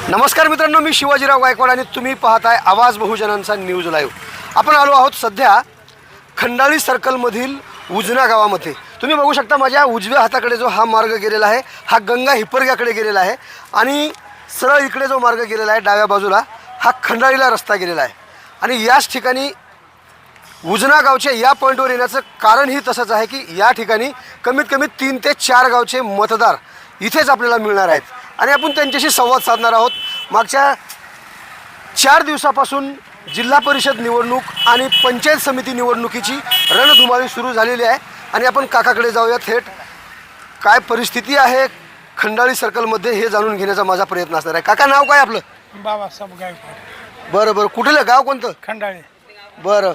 नमस्कार मित्रांनो, मी शिवाजीराव गायकवाड आणि तुम्ही पाहताय आवाज बहुजनांचा न्यूज लाईव्ह। आपण आलो आहोत सध्या खंडाळी सर्कलमधील उजना गावामध्ये। तुम्ही बघू शकता माझ्या उजव्या हाताकडे जो हा मार्ग गेलेला आहे हा गंगा हिप्परग्याकडे गेलेला आहे आणि सरळ इकडे जो मार्ग गेलेला आहे डाव्या बाजूला हा खंडाळीला रस्ता गेलेला आहे। आणि याच ठिकाणी उजना गावच्या या पॉईंटवर येण्याचं कारणही तसंच आहे की या ठिकाणी कमीत कमी 3 ते 4 गावचे मतदार इथेच आपल्याला मिळणार आहेत आणि आपण त्यांच्याशी संवाद साधणार आहोत। मागच्या 4 दिवसापासून जिल्हा परिषद निवडणूक आणि पंचायत समिती निवडणुकीची रणधुमाळी सुरू झालेली आहे आणि आपण काकाकडे जाऊया थेट। काय परिस्थिती आहे खंडाळी सर्कलमध्ये हे जाणून घेण्याचा माझा प्रयत्न असणार आहे। काका, नाव काय आपलं? बाबासाहेब गायकवाड. बरं बरं, कुठलं गाव कोणतं? खंडाळे. बरं,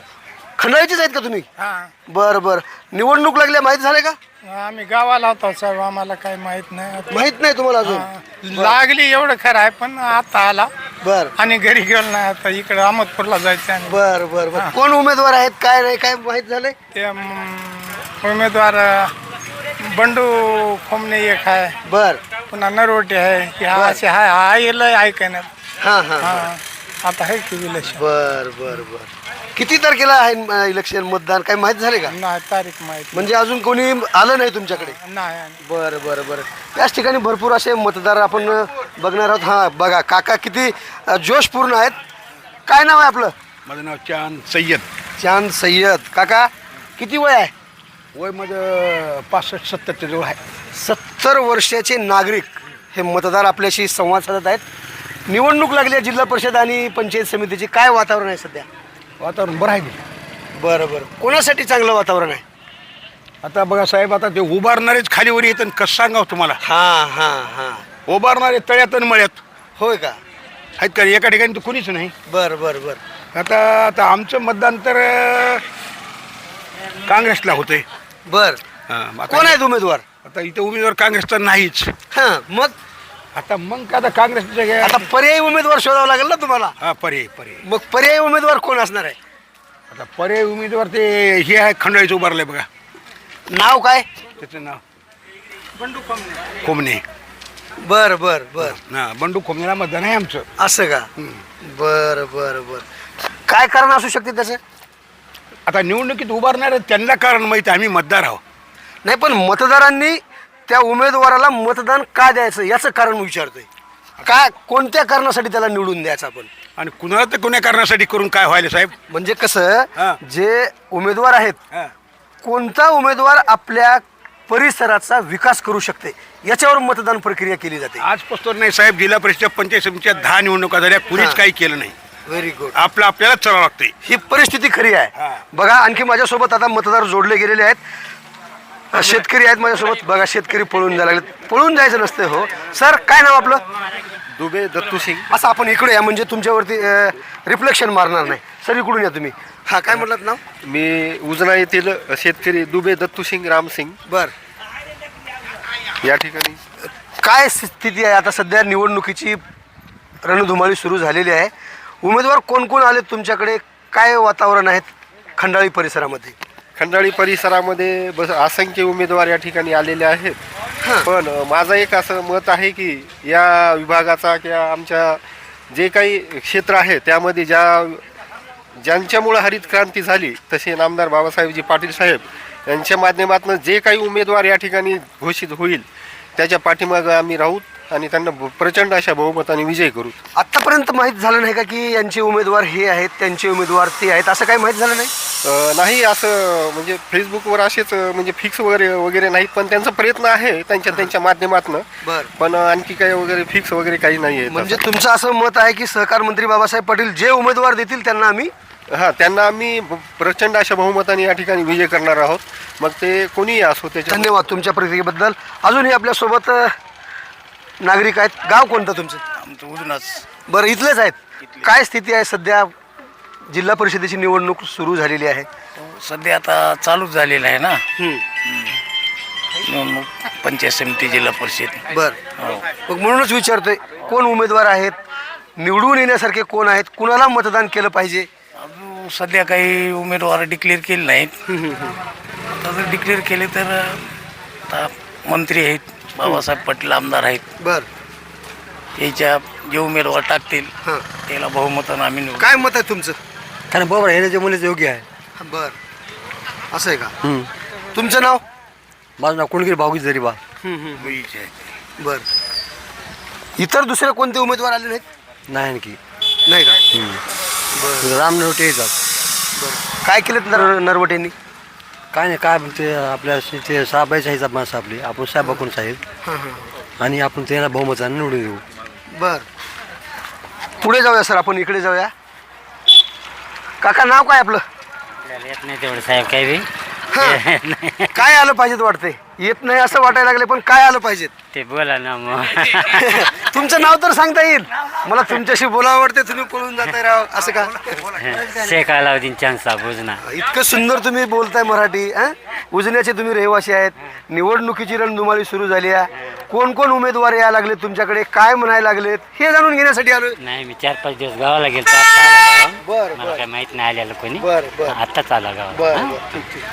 खंडाळीचेच आहेत का तुम्ही? हा, बरं बरं, निवडणूक लागल्या माहीत झाले का? आम्ही गावाला होतो साहेब, आम्हाला काही माहित नाही. माहित नाही तुम्हाला अजून? लागली एवढं खरं आहे, पण आता आला बरं आणि घरी गेलो नाही. आता इकडे अहमदपूरला जायचं आहे. बरं बरं बरं, कोण उमेदवार आहेत काय नाही काय माहीत झालंय? ते उमेदवार बंडू खोमणे एक आहे, बरं पुन्हा नरवटे आहे की असे आहे. आईला ऐकण्यात. हां हां हा, आता आहे की इलेक्शन. बरं बरं बरं, किती तारखेला आहे इलेक्शन मतदान काय माहीत झाले का? नाही, तारीख माहित म्हणजे अजून कोणी आलं नाही तुमच्याकडे? नाही. बरं बरं बरं, याच ठिकाणी भरपूर असे मतदार आपण बघणार आहोत। हां बघा काका किती जोशपूर्ण आहेत। काय नाव आहे आपलं? माझं नाव चांद सय्यद. चांद सय्यद. काका किती वय आहे? वय माझं 65-70 जवळ आहे. 70 वर्षाचे नागरिक हे मतदार आपल्याशी संवाद साधत आहेत। निवडणूक लागली आहे जिल्हा परिषद आणि पंचायत समितीची, काय वातावरण आहे सध्या? वातावरण बरं आहे. बरं बरं, कोणासाठी चांगलं वातावरण आहे? आता बघा साहेब, आता ते उभारणारेच खालीवर येत आणि कसं सांगावं तुम्हाला. हां हां हां, उभारणारे तळ्यात आणि मळ्यात होय का? आहेत का? एका ठिकाणी तर कुणीच नाही. बरं बरं बरं, आता आता आमचं मतदान तर काँग्रेसला होतंय. बरं, आता कोण आहेत उमेदवार? आता इथं उमेदवार काँग्रेसचा नाहीच. हां, मग आता आता काँग्रेसचं आता पर्यायी उमेदवार शोधावा लागेल ना तुम्हाला? हा, पर्याय. मग पर्यायी उमेदवार कोण असणार आहे? आता पर्याय उमेदवार ते हे आहे, खंडाळीचं उभारलंय बघा. नाव काय? त्याचं नाव बंडू खोमणे. खोमणे. बर बर बर, हा, बंडू खोमणेला मतदान आहे आमचं. असं का? बर बर बर, काय कारण असू शकते त्याचं? आता निवडणुकीत उभारणार त्यांना कारण माहिती आहे, आम्ही मतदार आहोत. नाही, पण मतदारांनी त्या उमेदवाराला मतदान का द्यायचं याचं कारण विचारतोय. काय कोणत्या कारणासाठी त्याला निवडून द्यायचं आपण? आणि कुणाला तर कोण्या कारणासाठी करून काय व्हायला साहेब? म्हणजे कसं, हां. जे उमेदवार आहेत, हा. कोणता उमेदवार आपल्या परिसराचा विकास करू शकते याच्यावर मतदान प्रक्रिया केली जाते। आजपासून नाही साहेब, जिल्हा परिषद पंचायत समितीच्या 10 निवडणुका झाल्या, कुणीच हां. काही केलं नाही. व्हेरी गुड, आपल्यालाच चालावं लागतंय. ही परिस्थिती खरी आहे। हां. बघा, आणखी माझ्यासोबत आता मतदार जोडले गेलेले आहेत, शेतकरी आहेत माझ्यासोबत। बघा, शेतकरी पळून जायला लागले. पळून जायचं नसतं हो सर, काय नाव आपलं? दुबे दत्तू सिंग. असं आपण इकडे या म्हणजे तुमच्यावरती रिफ्लेक्शन मारणार नाही। सर इकडून या तुम्ही। हा, काय म्हटलं नाव? मी उजना येथील शेतकरी दुबे दत्तू सिंग रामसिंग. बर, या ठिकाणी काय स्थिती आहे आता? सध्या निवडणुकीची रणधुमाळी सुरू झालेली आहे। उमेदवार कोण कोण आले तुमच्याकडे? काय वातावरण आहेत खंडाळी परिसरामध्ये? खंडाळी परिसरामध्ये असंख्य उमेदवार या ठिकाणी आलेले आहेत. पण माझं एक असं मत आहे की या विभागाचा किंवा आमच्या जे काही क्षेत्र आहे त्यामध्ये ज्यांच्यामुळं हरित क्रांती झाली, तसे नामदार बाबासाहेबजी पाटील साहेब यांच्या माध्यमातून जे काही उमेदवार या ठिकाणी घोषित होईल त्याच्या पाठीमागं आम्ही राहू आणि त्यांना प्रचंड अशा बहुमताने विजय करू. आत्तापर्यंत माहीत झालं नाही का की यांचे उमेदवार हे आहेत, त्यांचे उमेदवार ते आहेत, असं काही माहीत झालं नाही? नाही, असं म्हणजे फेसबुकवर असेच म्हणजे फिक्स वगैरे नाहीत, पण त्यांचा प्रयत्न आहे त्यांच्या माध्यमातून. बर, पण आणखी काही वगैरे फिक्स वगैरे काही नाही आहे. म्हणजे तुमचं असं मत आहे की सहकार मंत्री बाबासाहेब पाटील जे उमेदवार देतील त्यांना आम्ही त्यांना आम्ही प्रचंड अशा बहुमताने या ठिकाणी विजय करणार आहोत, मग ते कोणीही असो. त्याच्या धन्यवाद तुमच्या प्रतिक्रियेबद्दल। अजूनही आपल्यासोबत नागरिक आहेत। गाव कोणतं तुमचं? आमचं उजनाच. बरं, इथलेच आहेत. काय स्थिती आहे सध्या? जिल्हा परिषदेची निवडणूक सुरू झालेली आहे। सध्या आता चालूच झालेलं आहे ना निवडणूक, पंचायत समिती, जिल्हा परिषद. बर, मग म्हणूनच विचारतोय, कोण उमेदवार आहेत, निवडून येण्यासारखे कोण आहेत, कुणाला मतदान केलं पाहिजे? अजून सध्या काही उमेदवार डिक्लेअर केले नाहीत. आता जर डिक्लेअर केले तर आता मंत्री आहेत, बाबासाहेब पाटील आमदार आहेत. बर, याच्या जे उमेदवार टाकतील हां त्याला बहुमतानं आम्ही निवडू. काय मत आहे तुमचं? कारण बरोबर हे जे मुलीच योग्य आहे. बर असं आहे का? तुमचं नाव? माझं नाव कुणगिरी भाऊगी जरी बा. मुलीचे आहे. बर इतर दुसरे कोणते उमेदवार आले नाहीत? नाही आणखी नाही का? राम नरोटे येतात. बरं काय केलं नरवटेंनी? काय नाही काय ते आपल्या ते साहेबाचे आहेत माणसं आपली आपण साहेब कोण साहेब हां हां आणि आपण त्यांना बहुमताने निवडून देऊ. बर पुढे जाऊया सर, आपण इकडे जाऊया. काका नाव काय आपलं? येत नाही तेवढं साहेब काही बी हां. काय आलं पाहिजेत वाटतंय? येत नाही असं वाटायला लागले, पण काय आलं पाहिजेत? ते बोला ना मग तुमचं नाव तर सांगता येईल मला. तुमच्याशी बोलावं वाटते, तुम्ही पळून जाताय राव असं का? शेख अलाउद्दीन चांद साहेब बुजना. इतकं सुंदर तुम्ही बोलताय मराठी. उजन्याचे तुम्ही रहिवासी आहेत. निवडणुकीची रणधुमाळी सुरू झाली आहे. कोण कोण उमेदवार यायला लागले तुमच्याकडे, काय म्हणायला लागलेत हे जाणून घेण्यासाठी आलोय. नाही मी 4-5 दिवस गावाला गेलो आता आला गावाला. बर मला काय माहित नाही आलेलं कोणी. बर बर आत्ताच आला गावाला. बर हा? बर ठीक ठीक.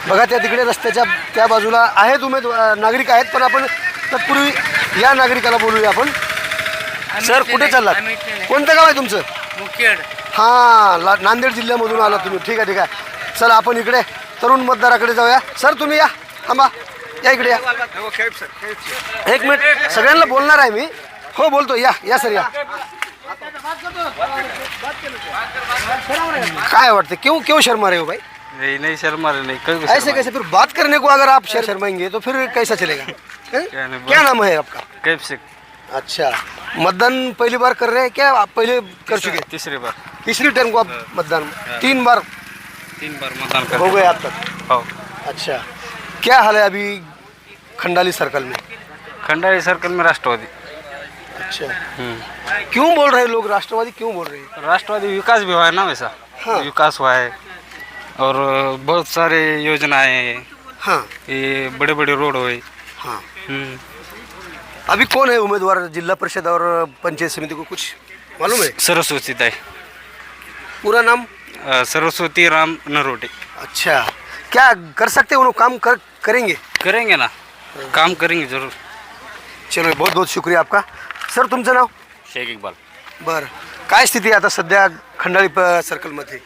बघा त्या तिकडे रस्त्याच्या त्या बाजूला आहेत उमेदवार नागरिक आहेत, पण आपण तत्पूर्वी या नागरिकाला बोलूया आपण. सर कुठे चाललात? कोणतं गाव आहे तुमचं? मुखेड. हां नांदेड जिल्ह्यामधून आला तुम्ही. ठीक आहे ठीक आहे. चला आपण इकडे तरुण मतदाराकडे जाऊया. सर तुम्ही या, थांबा, या इकडे या. एक मिनिट सगळ्यांना बोलणार आहे मी. हो बोलतो, या या सर या. काय वाटतं क्यों क्यों शर्मा रहे हो भाई? नहीं शर्मा नहीं कभी ऐसे कैसे? फिर बात करने को अगर आप शर्माएंगे तो फिर कैसा चलेगा? हैं? क्या नाम है आपका? कैब से अच्छा, मतदान पहली बार कर रहे हैं क्या? आप पहले कर चुके? तीसरी बार तीसरी टर्म को आप मतदान 3 बार 3 बार मतदान हो गए आप तक? हो अच्छा, क्या हाल है अभी खंडाली सर्कल में? खंडारी सर्कल में राष्ट्रवादी अच्छा, क्यों बोल रहे हैं लोग राष्ट्रवादी, क्यों बोल रहे हैं? राष्ट्रवादी विकास भी हुआ है ना वैसा. हाँ. विकास हुआ है और बहुत सारे योजनाएं हैं. हाँ ये बड़े बड़े रोड हुए. हाँ. अभी कौन है उम्मीदवार जिला परिषद और पंचायत समिति को, कुछ मालूम है? सरस्वती ताई, पूरा नाम? सरस्वती राम नरोटे. अच्छा, क्या कर सकते हैं, काम करेंगे? करेंगे ना, काम करेंगे जरूर. चलो बहुत बहुत शुक्रिया आपका. सर तुमचं नाव? शेख इक्बाल. बरं काय स्थिती आहे आता सध्या खंडाळी सर्कलमध्ये?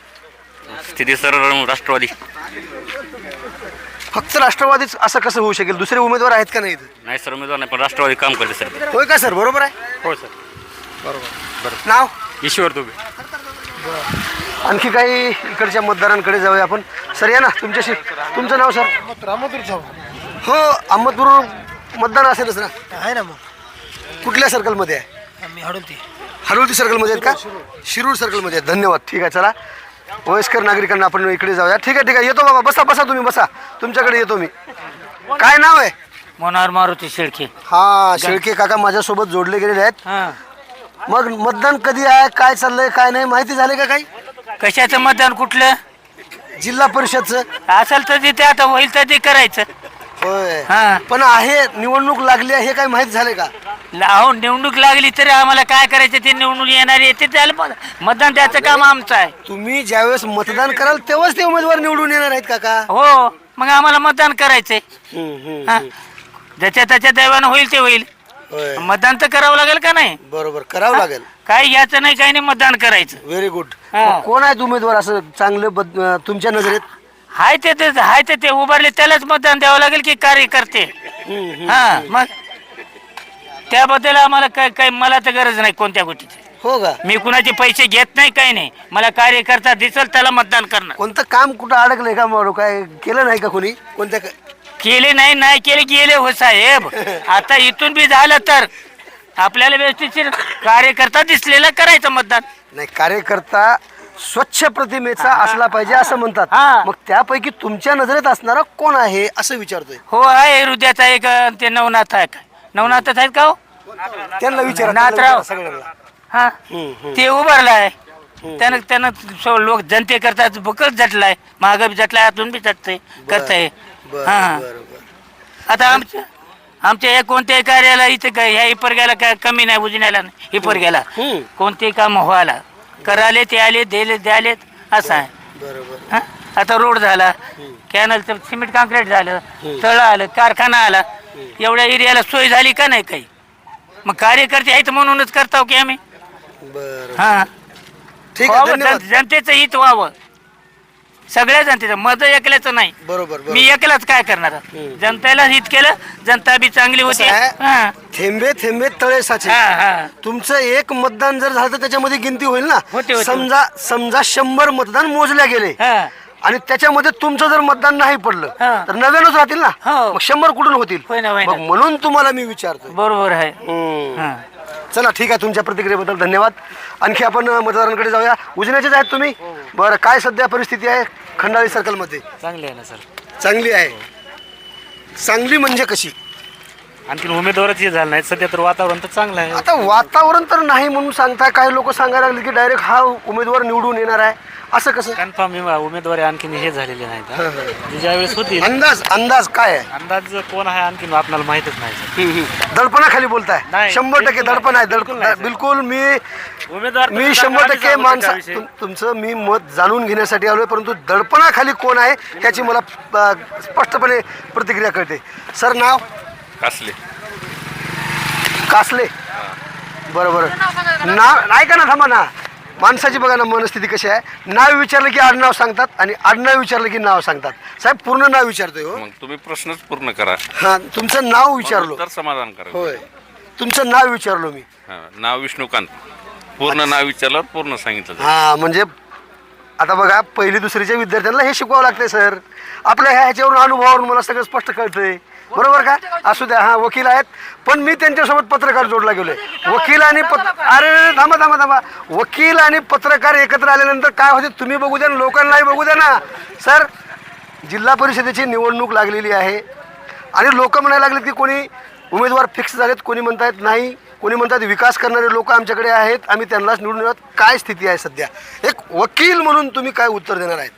स्थिती सर राष्ट्रवादी. फक्त राष्ट्रवादीच असं कसं होऊ शकेल? दुसरे उमेदवार आहेत का नाही इथं? नाही सर उमेदवार नाही पण राष्ट्रवादी काम करते सर. होय का सर? बरोबर आहे. हो सर. बरोबर. नाव? ईश्वर दुबे. आणखी काही इकडच्या मतदारांकडे जाऊया आपण. सर या ना तुमच्याशी. तुमचं नाव सर? हो अहमदपूर मतदान असेलच ना? आहे ना मग कुठल्या सर्कलमध्ये आहे? आम्ही हडवते. हडोती सर्कलमध्ये आहेत का? शिरूर सर्कलमध्ये आहेत. धन्यवाद. ठीक आहे चला वयस्कर नागरिकांना आपण इकडे जाऊया. ठीक आहे ठीक आहे, येतो बाबा. बसा बसा तुम्ही बसा, तुमच्याकडे येतो मी. काय नाव आहे? मनोहर मारुती शेळके. हा शेळके काका माझ्यासोबत जोडले गेलेले आहेत. हां. मग मतदान कधी आहे, काय चाललंय, काय नाही माहिती झाले का काही? कशाचं मतदान कुठलं जिल्हा परिषदचं? असेल तर ते आता होईल तर ते करायचं. होय. हां. पण आहे निवडणूक लागली आहे हे काय माहित झाले का? हो निवडणूक लागली तरी आम्हाला काय करायचं, ते निवडणूक येणार येते त्याला मतदान द्यायचं काम आमचं आहे. तुम्ही ज्यावेळेस मतदान कराल तेव्हाच ते उमेदवार निवडून येणार आहेत काका. हो मग आम्हाला मतदान करायचंय. हा. ज्याच्या त्याच्या दैवानं होईल ते होईल. होय. मतदान तर करावं लागेल का नाही? बरोबर करावं लागेल. काही याचं नाही काही नाही मतदान करायचं. Very good. हा. कोण आहेत उमेदवार असं चांगलं तुमच्या नजरेत? हाय ते उभारले त्यालाच मतदान द्यावं लागेल की कार्यकर्ते. हा मग त्याबद्दल आम्हाला काय मला तर गरज नाही कोणत्या गोष्टीची. हो का? मी कुणाचे पैसे घेत नाही काही नाही. मला कार्यकर्ता दिसल त्याला मतदान करणार. कोणतं काम कुठं अडकलंय का मारू? काय केलं नाही का कोणी? कोणत्या केले नाही केले गेले हो साहेब. आता इथून बी झालं तर आपल्याला व्यवस्थित कार्यकर्ता दिसलेला करायचं मतदान. नाही, कार्यकर्ता स्वच्छ प्रतिमेचा असला पाहिजे असं म्हणतात. हा. मग त्यापैकी तुमच्या नजरेत असणारा कोण आहे असं विचारतोय. हो आहे हृदयाचा एक ते नवनाथ आहे काय नवनाथच आहेत का हो? त्यांना विचारा नाथराव. सगळ्यांना. हा ते उभारलाय त्यानं लोक जनते करतात भूकच झटलाय महाग बी झटलाय आतून बी झटतंय करताय. हा आता आमच्या हे कोणत्याही कार्याला इथे ह्या इपर गेला काय कमी नाही उजण्याला इपर गेला कोणतेही काम व्हायला कराले ते आले द्यालेत असं आहे. बरोबर. हा? आता रोड झाला कॅनलचं सिमेंट काँक्रीट झालं तळ आलं कारखाना आला एवढ्या एरियाला सोय झाली का नाही काही? मग कार्यकर्ते आहेत म्हणूनच करताव की आम्ही. बरं हा ठीक आहे, धन्यवाद. जनतेचं हित व्हावं, सगळ्या जनतेचं, मत एकल्याचं नाही. बरोबर मी एकलाच काय करणार, जनतेला हित केलं, जनता बी चांगली होती. कसं आहे? हा थेंबे थेंबे तळे साचे. हा हा तुमचं एक मतदान जर झालं तर त्याच्यामध्ये गिनती होईल ना. होते. समजा 100 मतदान मोजल्या गेले हा आणि त्याच्यामध्ये तुमचं जर मतदान नाही पडलं हा. तर 99 राहतील ना. हो. मग 100 कुठून होतील? होय ना, होय ना. मग म्हणून तुम्हाला मी विचारतो. बरोबर आहे. हा. चला ठीक आहे, तुमच्या प्रतिक्रियेबद्दल धन्यवाद. आणखी आपण मतदारांकडे जाऊया. उजन्याचेच आहेत तुम्ही? बरं, काय सध्या परिस्थिती आहे खंडाळी सर्कलमध्ये? चांगले आहे ना सर. चांगली आहे. चांगली म्हणजे कशी? आणखीन उमेदवारच हे झालं नाही सध्या, तर वातावरण तर चांगलं आहे. आता वातावरण तर नाही म्हणून सांगताय, काही लोक सांगायला लागले की डायरेक्ट हा उमेदवार निवडून येणार आहे, असं कसं? कन्फर्म उमेदवारी आणखीन हे झालेले नाहीत हा. जे ज्यावेळेस होतील अंदाज काय आहे? अंदाज कोण आहे आणखीन आपल्याला माहितच नाही सर. दडपणाखाली बोलताय? नाही, 100% बिलकुल दडपण आहे. बिलकुल नाही, सर. बिलकुल मी उमेदवार तर 100% आम्ही माणसा सांगू त्याविषयी. तुमचं मी मत जाणून घेण्यासाठी आलोय, परंतु दडपणाखाली कोण आहे त्याची मला स्पष्टपणे प्रतिक्रिया कळते. सर, नाव? कासले. बरोबर. नाव ऐका ना, थांबा ना. माणसाची बघा ना मनस्थिती कशी आहे. नाव विचारलं की आडनाव सांगतात आणि आडनाव विचारलं की नाव सांगतात. साहेब, पूर्ण नाव विचारतोय हो. मग तुम्ही प्रश्नच पूर्ण करा. हा, तुमचं नाव विचारलो. तर समाधान करा. होय, तुमचं नाव विचारलो मी. नाव विष्णुकांत. पूर्ण नाव विचारल्यावर पूर्ण सांगितलं. हा, म्हणजे आता बघा, पहिली दुसरीच्या विद्यार्थ्यांना हे शिकवावं लागतंय सर. आपल्या ह्याच्यावरून अनुभवावरून मला सगळं स्पष्ट कळतंय. बरोबर का? असू द्या. हा, वकील आहेत, पण मी त्यांच्यासोबत पत्रकार जोडला गेलोय. वकील आणि अरे थांबा. वकील आणि पत्रकार एकत्र आल्यानंतर काय होते तुम्ही बघू द्या, लोकांनाही बघू द्या ना. सर, जिल्हा परिषदेची निवडणूक लागलेली आहे आणि लोक म्हणायला लागलेत की कोणी उमेदवार फिक्स झालेत, कोणी म्हणतायत नाही, कोणी म्हणतात विकास करणारे लोक आमच्याकडे आहेत, आम्ही त्यांनाच निवडून येणार. काय स्थिती आहे सध्या? एक वकील म्हणून तुम्ही काय उत्तर देणार आहेत?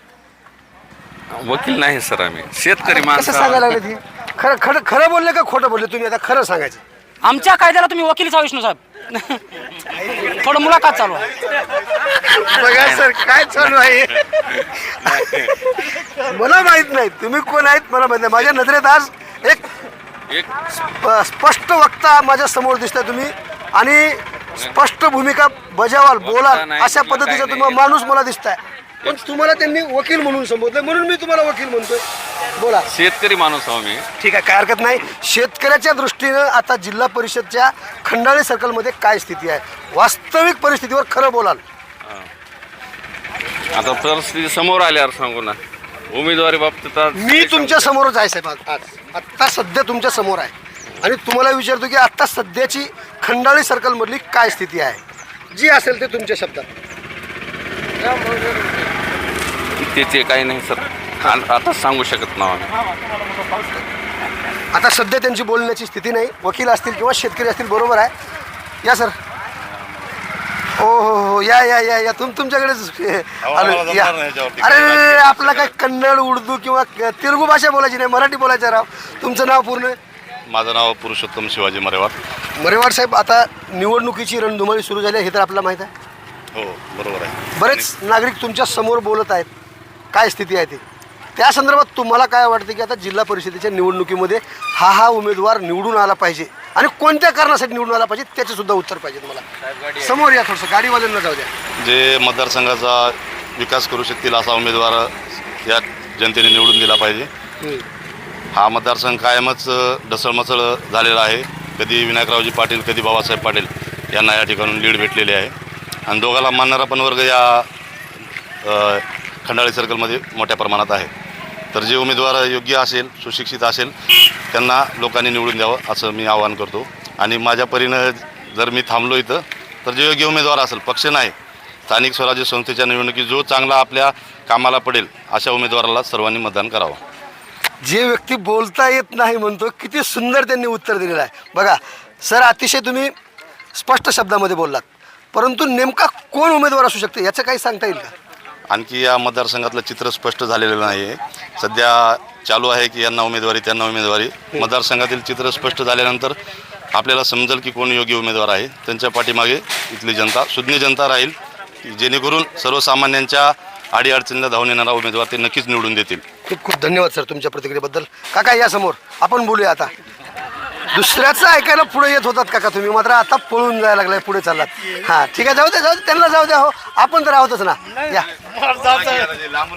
वकील नाही सर, आम्ही शेतकरी कसं माणसं. सांगायला लागले? खरं बोलले का खोटं बोलले तुम्ही? आता खरं सांगायचं. आमच्या कायद्याला तुम्ही वकील सा विष्णू साहेब. थोडं मुलाखत चालू आहे. बघा सर, काय चालू आहे मला माहित नाही. तुम्ही कोण आहेत मला माहित नाही. माझ्या नजरेत आज एक स्पष्ट वक्ता माझ्या समोर दिसताय तुम्ही, आणि स्पष्ट भूमिका बजावाल, बोलाल अशा पद्धतीचा तुम्हाला माणूस मला दिसताय. पण तुम्हाला त्यांनी वकील म्हणून संबोधलं, म्हणून मी तुम्हाला वकील म्हणतोय. बोला. शेतकरी माणूस आहो मी. ठीक आहे, काय हरकत नाही. शेतकऱ्याच्या दृष्टीनं आता जिल्हा परिषदच्या खंडाळी सर्कलमध्ये काय स्थिती आहे, वास्तविक परिस्थितीवर खरं बोलाल. आता परिस्थिती समोर आल्यावर सांगू ना. उमेदवारी बाबतीत मी तुमच्या समोरच आहे साहेब. आज आत्ता सध्या तुमच्या समोर आहे आणि तुम्हाला विचारतो की आत्ता सध्याची खंडाळी सर्कलमधली काय स्थिती आहे, जी असेल ते तुमच्या शब्दात. त्याचे काही नाही सर, आता सांगू शकत नाही. आता सध्या त्यांची बोलण्याची स्थिती नाही. वकील असतील किंवा शेतकरी असतील. बरोबर आहे. या सर. हो, या तुमच्याकडेच आलो. या. अरे, आपला काय कन्नड, उर्दू किंवा तेलुगू भाषा बोलायची नाही, मराठी बोलायचं. राव, तुमचं नाव पूर्ण? माझं नाव पुरुषोत्तम शिवाजी मरेवार. मरेवार साहेब, आता निवडणुकीची रणधुमाळी सुरू झाली आहे हे तर आपल्याला माहीत आहे. हो, बरोबर आहे. बरेच नागरिक तुमच्या समोर बोलत आहेत. काय स्थिती आहे ती, त्या संदर्भात तुम्हाला काय वाटतं की आता जिल्हा परिषदेच्या निवडणुकीमध्ये हा उमेदवार निवडून आला पाहिजे आणि कोणत्या कारणासाठी निवडून आला पाहिजे त्याचे सुद्धा उत्तर पाहिजे तुम्हाला. समोर या, थोडंसं गाडीवाल्यांना जाऊ द्या. जे मतदारसंघाचा विकास करू शकतील असा उमेदवार या जनतेने निवडून दिला पाहिजे. हा मतदारसंघ कायमच ढसळमसळ झालेला आहे. कधी विनायकरावजी पाटील, कधी बाबासाहेब पाटील यांना या ठिकाणून लीड भेटलेली आहे आणि दोघाला मानणारा पण वर्ग या खंडाळी सर्कलमध्ये मोठ्या प्रमाणात आहे. तर जे उमेदवार योग्य असेल, सुशिक्षित असेल, त्यांना लोकांनी निवडून द्यावं असं मी आवाहन करतो. आणि माझ्या परीनं जर मी थांबलो इथं तर जे योग्य उमेदवार असेल, पक्ष नाही, स्थानिक स्वराज्य संस्थेच्या निवडणुकीत जो चांगला आपल्या कामाला पडेल अशा उमेदवाराला सर्वांनी मतदान करावं. जे व्यक्ती बोलता येत नाही म्हणतो, किती सुंदर त्यांनी उत्तर दिलेलं आहे. बघा सर, अतिशय तुम्ही स्पष्ट शब्दामध्ये बोललात, परंतु नेमका कोण उमेदवार असू शकते याचं काही सांगता येईल का? आणखी या मतदारसंघातलं चित्र स्पष्ट झालेलं नाही आहे. सध्या चालू आहे की यांना उमेदवारी, त्यांना उमेदवारी. मतदारसंघातील चित्र स्पष्ट झाल्यानंतर आपल्याला समजेल की कोण योग्य उमेदवार आहे. त्यांच्या पाठीमागे इथली जनता, सुज्ञ जनता राहील, जेणेकरून सर्वसामान्यांच्या अडीअडचणीला धावून येणारा उमेदवार ते नक्कीच निवडून देतील. खूप खूप धन्यवाद सर तुमच्या प्रतिक्रियेबद्दल. काका या समोर, आपण बोलूया आता. दुसऱ्याचं ऐकायला पुढे येत होतात काका तुम्ही, मात्र आता पळून जायला लागलाय, पुढे चाललात. हा ठीक आहे, जाऊ दे त्यांना जाऊ द्या. हो आपण तर आहोतच ना. या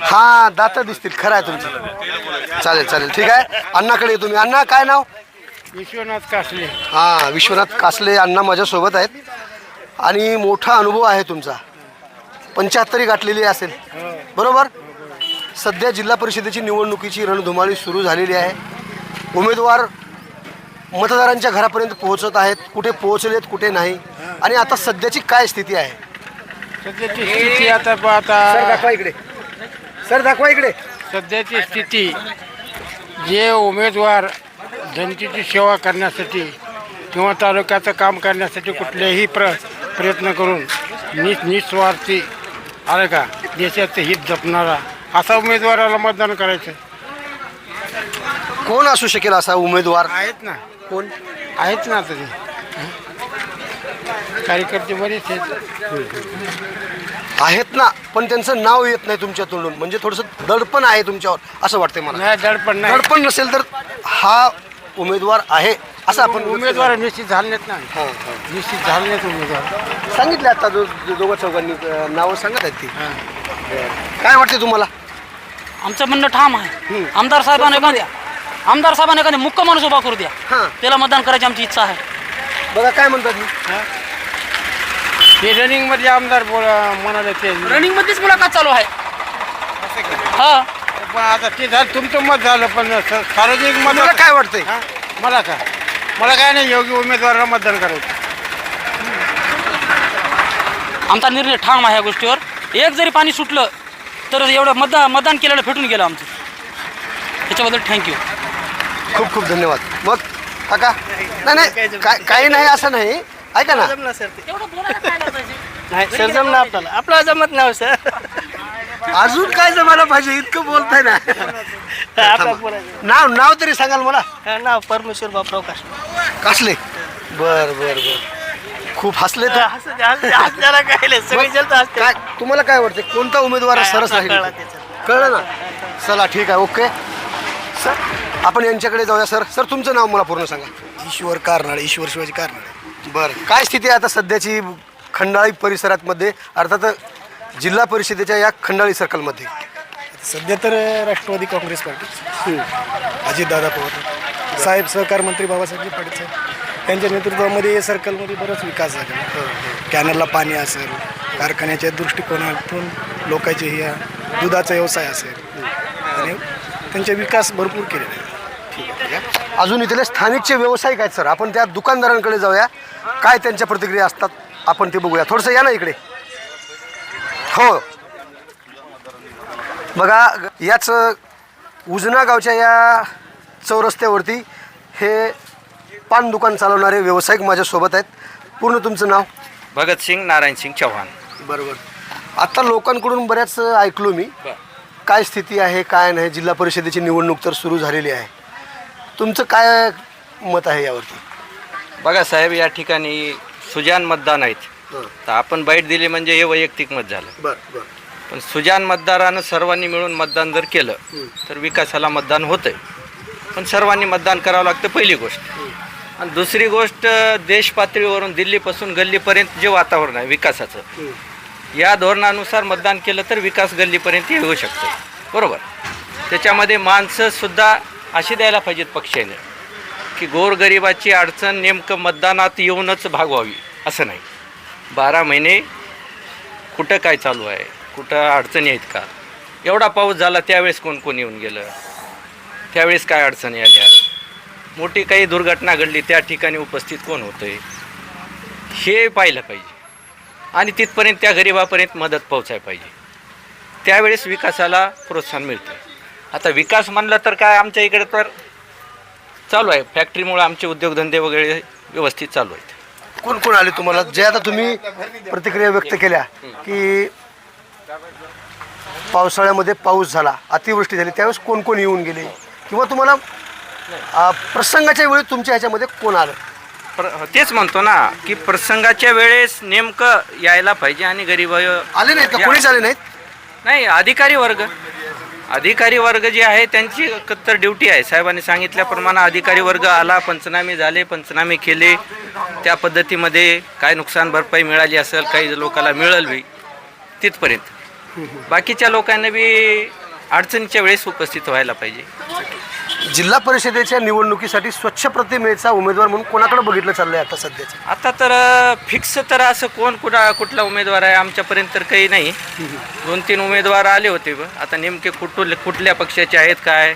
हा दात दिसतील, खरं आहे तुमचं. चालेल ठीक आहे. अण्णाकडे तुम्ही. अण्णा काय नाव? विश्वनाथ कासले. हा विश्वनाथ कासले अण्णा माझ्यासोबत आहेत आणि मोठा अनुभव आहे तुमचा. 75 गाठलेली असेल बरोबर. सध्या जिल्हा परिषदेची निवडणुकीची रणधुमाळी सुरू झालेली आहे. उमेदवार मतदारांच्या घरापर्यंत पोहोचत आहेत, कुठे पोहोचलेत कुठे नाही, आणि आता सध्याची काय स्थिती आहे? सध्याची स्थिती आता सर दाखवा इकडे, सर दाखवा इकडे. सध्याची स्थिती, जे उमेदवार जनतेची सेवा करण्यासाठी किंवा तालुक्याचं काम करण्यासाठी कुठलेही प्रयत्न करून निस्वार्थी आलं का देशाचं हित जपणारा असा उमेदवाराला मतदान करायचं. कोण असू शकेल असा उमेदवार? आहेत ना, कोण आहेत ना तरी कार्यकर्ते बरेच आहेत ना, पण त्यांचं नाव येत नाही तुमच्या तोंडून. म्हणजे थोडंसं दडपण आहे तुमच्यावर असं वाटतंय मला. नाही, दडपण नाही. दडपण नसेल तर हा उमेदवार आहे असं आपण उमेदवार निश्चित झाले नाहीत ना, हां निश्चित झाले नाहीत उमेदवार. सांगितले आता दोघं चौघांनी नावं सांगत आहेत ती. काय वाटते तुम्हाला? आमचं म्हणणं ठाम आहे. आमदार साहेबांना एखाद्या मुक्का माणूस उभा करू द्या, हां त्याला मतदान करायची आमची इच्छा आहे. बघा काय म्हणतात मी. हे रनिंग मध्ये आमदार म्हणाले ते रनिंग मध्येच मुलाखत चालू आहे. हा पण आता ते झालं, तुमचं मत झालं, पण सार्वजनिक मला मत काय वाटतंय? मला काय नाही, योग्य उमेदवाराला मतदान करायचं. आमचा निर्णय ठाम आहे या गोष्टीवर. एक जरी पाणी सुटलं तर एवढं मतदान केलेलं फेटून गेलं आमचं. त्याच्याबद्दल थँक्यू. खूप खूप धन्यवाद. मग काका नाही काही नाही असं नाही, ऐका ना. नाही सर, जमलं आपल्याला, आपल्याला जमत नाही सर. अजून काय जमायला पाहिजे, इतकं बोलताय ना. नाव तरी सांगाल मला. नाव परमेश्वर बापराव कासले. बर खूप हसले तर. काय तुम्हाला काय वाटतं, कोणता उमेदवार सरस राहील? कळलं ना. चला ठीक आहे, ओके. सर आपण यांच्याकडे जाऊया. सर तुमचं नाव मला पूर्ण सांगा. ईश्वर कारनाळे, ईश्वर शिवाजी कारनाळे. बरं, काय स्थिती आहे आता सध्याची खंडाळी परिसरात मध्ये, अर्थात जिल्हा परिषदेच्या या खंडाळी सर्कलमध्ये? सध्या तर राष्ट्रवादी काँग्रेस पार्टी, अजितदादा पवार साहेब, सहकार मंत्री बाबासाहेब पाटील साहेब यांच्या नेतृत्वामध्ये या सर्कलमध्ये बराच विकास झाला. कॅनलला पाणी असेल, कारखान्याच्या दृष्टिकोनातून लोकांचे ह्या दुधाचा व्यवसाय असेल, आणि त्यांचे विकास भरपूर केलेला आहे. अजून इथले स्थानिकचे व्यावसायिक आहेत सर, आपण त्या दुकानदारांकडे जाऊया, काय त्यांच्या प्रतिक्रिया असतात आपण ते बघूया. थोडंसं या ना इकडे. हो बघा, याच उजना गावच्या या चौरस्त्यावरती हे पान दुकान चालवणारे व्यावसायिक माझ्यासोबत आहेत. पूर्ण तुमचं नाव? भगतसिंग नारायणसिंग चव्हाण. बरोबर. आता लोकांकडून बऱ्याच ऐकलो मी, काय स्थिती आहे काय नाही. जिल्हा परिषदेची निवडणूक तर सुरू झालेली आहे, तुमचं काय मत आहे यावरती? बघा साहेब, या ठिकाणी सुजान मतदान आहेत, तर आपण बाईट दिली म्हणजे हे वैयक्तिक मत झालं. बरं. पण सुजान मतदारानं सर्वांनी मिळून मतदान जर केलं तर विकासाला मतदान होतंय. पण सर्वांनी मतदान करावं लागतं, पहिली गोष्ट. आणि दुसरी गोष्ट, देश पातळीवरून दिल्लीपासून गल्लीपर्यंत जे वातावरण आहे विकासाचं, या धोरणानुसार मतदान केलं तर विकास गल्लीपर्यंत येऊ शकतो. बरोबर. त्याच्यामध्ये माणसंसुद्धा अशी द्यायला पाहिजेत पक्षाने की गोरगरिबाची अडचण नेमकं मतदानात येऊनच भागवावी असं नाही. 12 महिने कुठं काय चालू आहे, कुठं अडचणी आहेत का, एवढा पाऊस झाला त्यावेळेस कोण येऊन गेलं, त्यावेळेस काय अडचणी आल्या, मोठी काही दुर्घटना घडली त्या ठिकाणी उपस्थित कोण होतं आहे, हे पाहिलं पाहिजे. आणि तिथपर्यंत त्या गरिबापर्यंत मदत पोहोचायला पाहिजे. त्यावेळेस विकासाला प्रोत्साहन मिळतं. आता विकास म्हणलं तर काय, आमच्या इकडे तर चालू आहे, फॅक्टरीमुळे आमचे उद्योगधंदे वगैरे व्यवस्थित चालू आहेत. कोण आले तुम्हाला, जे आता तुम्ही प्रतिक्रिया व्यक्त केल्या की पावसाळ्यामध्ये पाऊस झाला, अतिवृष्टी झाली, त्यावेळेस कोण येऊन गेले, किंवा तुम्हाला प्रसंगाच्या वेळी तुमच्या ह्याच्यामध्ये कोण आलं? तेच म्हणतो ना की प्रसंगाच्या वेळेस नेमकं यायला पाहिजे. आणि गरीब आले नाहीत का? कोणीच आले नाहीत? नाही, अधिकारी वर्ग अधिकारी वर्ग जे आहे त्यांची तर ड्युटी आहे. साहेबांनी सांगितल्याप्रमाणे अधिकारी वर्ग आला, पंचनामे झाले, पंचनामे केले, त्या पद्धतीमध्ये काय नुकसान भरपाई मिळाली असेल, काही लोकांना मिळाली तिथपर्यंत. बाकीच्या लोकांना बी अडचणीच्या वेळेस उपस्थित व्हायला पाहिजे. जिल्हा परिषदेच्या निवडणुकीसाठी स्वच्छ प्रतिमेचा उमेदवार म्हणून कोणाकडे बघितलं चाललंय आता सध्याचं? आता तर फिक्स तर असं कुठला उमेदवार आहे आमच्यापर्यंत तर काही नाही. 2-3 उमेदवार आले होते, आता नेमके कुठल्या पक्षाचे आहेत काय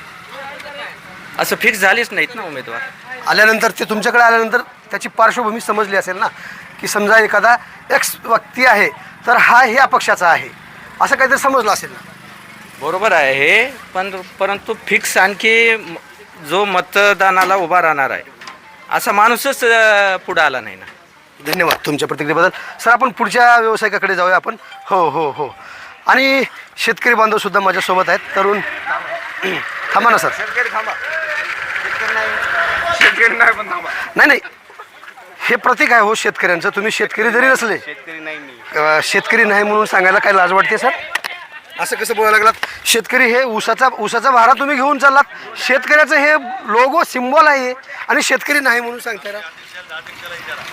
असं फिक्स झालेच नाहीत ना उमेदवार. आल्यानंतर ते तुमच्याकडे आल्यानंतर त्याची पार्श्वभूमी समजली असेल ना, की समजा एखादा एक्स व्यक्ती आहे तर हा ह्या पक्षाचा आहे असं काहीतरी समजलं असेल ना. बरोबर आहे हे, परंतु फिक्स आणखी जो मतदानाला उभा राहणार आहे असा माणूसच पुढे आला नाही ना. धन्यवाद तुमच्या प्रतिक्रियेबद्दल. सर, आपण पुढच्या व्यावसायिकाकडे जाऊया आपण. हो. आणि शेतकरी बांधव सुद्धा माझ्यासोबत आहेत. तरुण थांबा ना सर. नाही, हे प्रतीक आहे हो शेतकऱ्यांचं. तुम्ही शेतकरी जरी नसले, शेतकरी नाही म्हणून सांगायला काय लाज वाटते सर? असं कसं बोलायला लागलात? शेतकरी हे ऊसाचा भारा तुम्ही घेऊन चाललात. शेतकऱ्याचं हे लोगो सिम्बॉल आहे आणि शेतकरी नाही म्हणून सांगताय ना.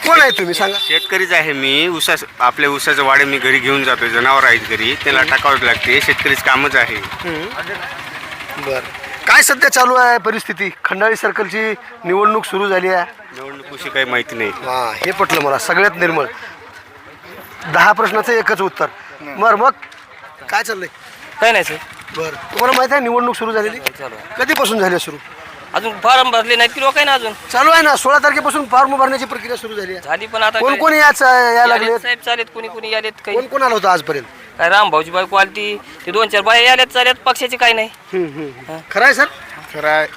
कोण आहे तुम्ही सांगा? शेतकरीच आहे मी. आपल्या ऊसाचे वाडे मी घरी घेऊन जातो. जनावर आहेत घरी, त्याला टाकावंच लागते. शेतकरीच कामच आहे. बरं, काय सध्या चालू आहे परिस्थिती? खंडाळी सर्कलची निवडणूक सुरू झाली आहे. निवडणुकीशी काही माहिती नाही. हां, हे पटलं मला. सगळ्यात निर्मळ 10 प्रश्नाचं एकच उत्तर. मग काय चाललंय? काय नाही सर. बरं, तुम्हाला माहिती आहे निवडणूक सुरू झालेली? कधीपासून झाली सुरू? अजून फॉर्म भरले नाहीत की लोक आहे ना अजून. चालू आहे ना. 16 तारखेपासून फॉर्म भरण्याची प्रक्रिया सुरू झाली आहे. झाली पण आता कोण कोण यायला लागले? साहेब चालेत, कोणी यालेत. काही कोण कोण आलं होतं आजपर्यंत? काय रामभाऊची बायको आलती, ते 2-4 बाया याल्यात चालत. पक्षाचे काही नाही. खरं आहे सर? खरं आहे.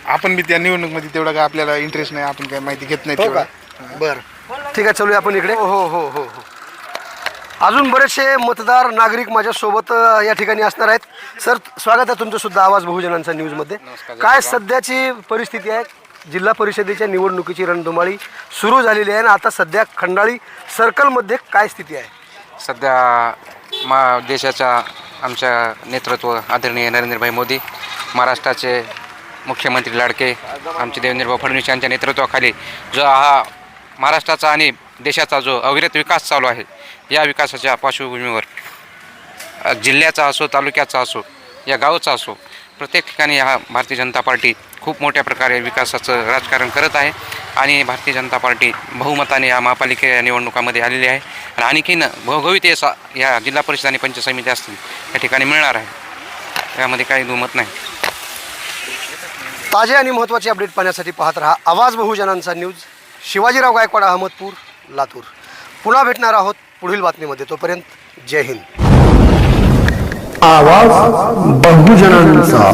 आपण बी त्या निवडणुकीमध्ये तेवढा काय आपल्याला इंटरेस्ट नाही, आपण काय माहिती घेत नाही. हो का? बरं, ठीक आहे, चालूया आपण इकडे. हो. अजून बरेचसे मतदार नागरिक माझ्यासोबत या ठिकाणी असणार आहेत. सर, स्वागत आहे तुमचं सुद्धा आवाज बहुजनांचा न्यूजमध्ये. काय सध्याची परिस्थिती आहे? जिल्हा परिषदेच्या निवडणुकीची रणधुमाळी सुरू झालेली आहे आणि आता सध्या खंडाळी सर्कलमध्ये काय स्थिती आहे? सध्या देशाच्या आमच्या नेतृत्व आदरणीय नरेंद्रभाई मोदी, महाराष्ट्राचे मुख्यमंत्री लाडके आमचे देवेंद्रभाऊ फडणवीस यांच्या नेतृत्वाखाली जो हा महाराष्ट्राचा आणि देशाचा जो अविरत विकास चालू आहे, या विकासाच्या पार्श्वभूमीवर जिल्ह्याचा असो, तालुक्याचा असो, या गावाचा असो, प्रत्येक ठिकाणी हा भारतीय जनता पार्टी खूप मोठ्या प्रकारे विकासाचं राजकारण करत आहे आणि भारतीय जनता पार्टी बहुमताने या महापालिके निवडणुकामध्ये आलेली आहे आणि आणखीन घवघवीत या जिल्हा परिषद आणि पंचायत समिती असतील या ठिकाणी मिळणार आहे. यामध्ये काही दुमत नाही. ताजे आणि महत्त्वाचे अपडेट पाहण्यासाठी पाहत रहा आवाज बहुजनांचा न्यूज. शिवाजीराव गायकवाड, अहमदपूर, लातूर. पुन्हा भेटणार आहोत पुढील बातमीमध्ये. तोपर्यंत जय हिंद. आवाज बहुजनांचा.